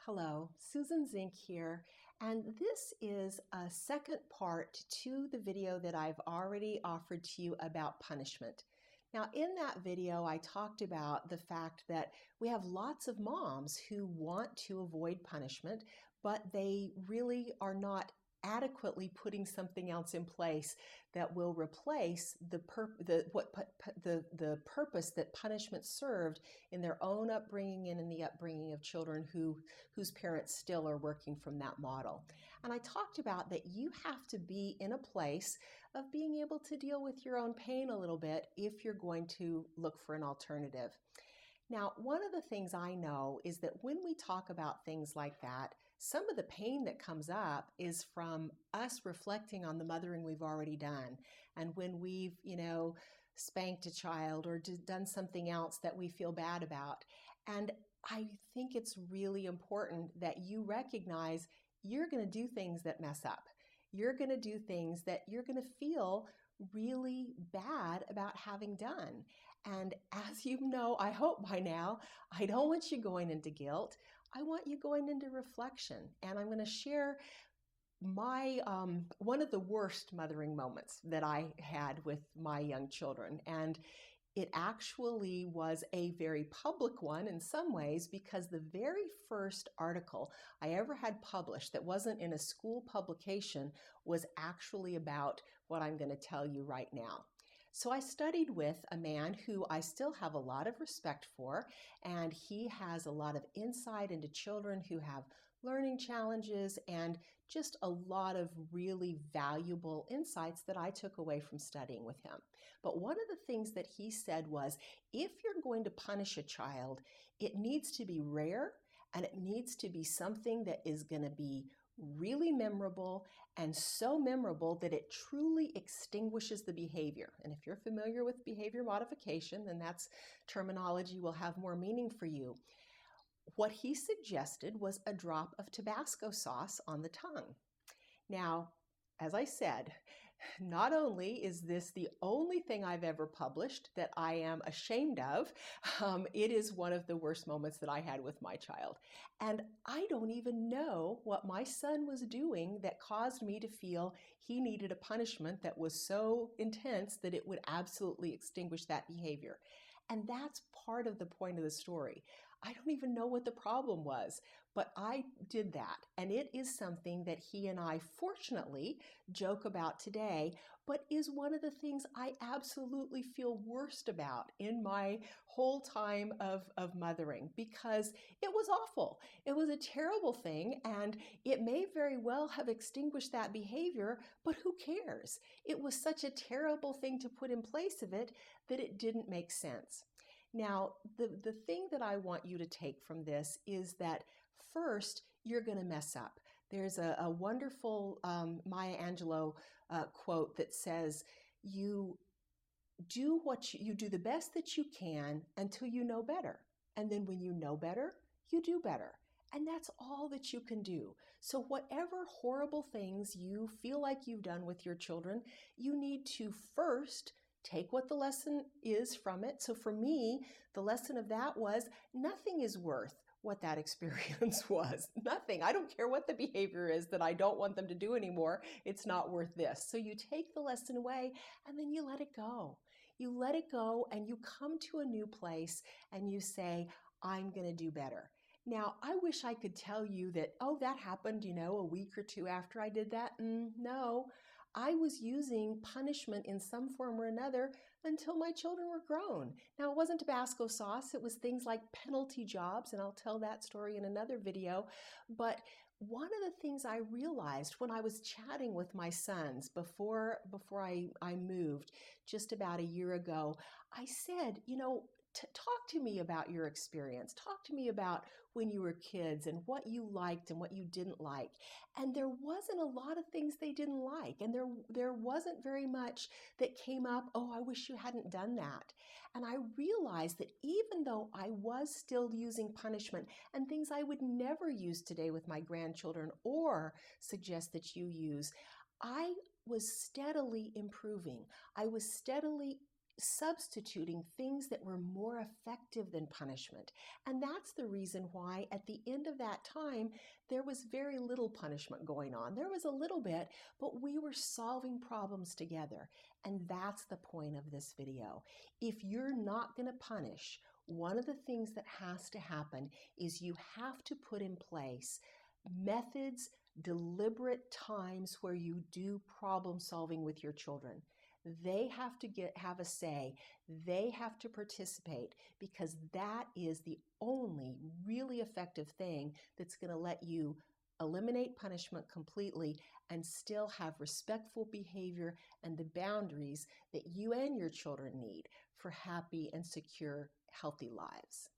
Hello, Susan Zink here, and this is a second part to the video that I've already offered to you about punishment. Now, in that video, I talked about the fact that we have lots of moms who want to avoid punishment, but they really are not adequately putting something else in place that will replace the purpose that punishment served in their own upbringing and in the upbringing of children whose parents still are working from that model. And I talked about that you have to be in a place of being able to deal with your own pain a little bit if you're going to look for an alternative. Now, one of the things I know is that when we talk about things like that, some of the pain that comes up is from us reflecting on the mothering we've already done. And when we've, spanked a child or done something else that we feel bad about. And I think it's really important that you recognize you're going to do things that mess up. You're going to do things that you're going to feel really bad about having done. And as you know, I hope by now, I don't want you going into guilt. I want you going into reflection. And I'm going to share my one of the worst mothering moments that I had with my young children. And it actually was a very public one in some ways because the very first article I ever had published that wasn't in a school publication was actually about what I'm going to tell you right now. So I studied with a man who I still have a lot of respect for, and he has a lot of insight into children who have learning challenges and just a lot of really valuable insights that I took away from studying with him. But one of the things that he said was, if you're going to punish a child, it needs to be rare and it needs to be something that is going to be really memorable and so memorable that it truly extinguishes the behavior. And if you're familiar with behavior modification, then that's terminology will have more meaning for you. What he suggested was a drop of Tabasco sauce on the tongue. Now, as I said, not only is this the only thing I've ever published that I am ashamed of, it is one of the worst moments that I had with my child. And I don't even know what my son was doing that caused me to feel he needed a punishment that was so intense that it would absolutely extinguish that behavior. And that's part of the point of the story. I don't even know what the problem was, but I did that. And it is something that he and I fortunately joke about today, but is one of the things I absolutely feel worst about in my whole time of mothering, because it was awful. It was a terrible thing, and it may very well have extinguished that behavior, but who cares? It was such a terrible thing to put in place of it that it didn't make sense. Now, the thing that I want you to take from this is that first, you're going to mess up. There's a wonderful Maya Angelou quote that says, you do the best that you can until you know better. And then when you know better, you do better. And that's all that you can do. So whatever horrible things you feel like you've done with your children, you need to first take what the lesson is from it. So for me, the lesson of that was nothing is worth what that experience was. Nothing. I don't care what the behavior is that I don't want them to do anymore. It's not worth this. So you take the lesson away and then you let it go. You let it go and you come to a new place and you say, I'm going to do better. Now, I wish I could tell you that, oh, that happened, a week or two after I did that. No. I was using punishment in some form or another until my children were grown. Now, it wasn't Tabasco sauce. It was things like penalty jobs, and I'll tell that story in another video. But one of the things I realized when I was chatting with my sons before I moved just about a year ago, I said, talk to me about your experience. Talk to me about when you were kids and what you liked and what you didn't like. And there wasn't a lot of things they didn't like. And there wasn't very much that came up, oh, I wish you hadn't done that. And I realized that even though I was still using punishment and things I would never use today with my grandchildren or suggest that you use, I was steadily improving. I was steadily substituting things that were more effective than punishment. And that's the reason why at the end of that time, there was very little punishment going on. There was a little bit, but we were solving problems together. And that's the point of this video. If you're not going to punish, one of the things that has to happen is you have to put in place methods, deliberate times where you do problem solving with your children. They have to have a say. They have to participate, because that is the only really effective thing that's going to let you eliminate punishment completely and still have respectful behavior and the boundaries that you and your children need for happy and secure, healthy lives.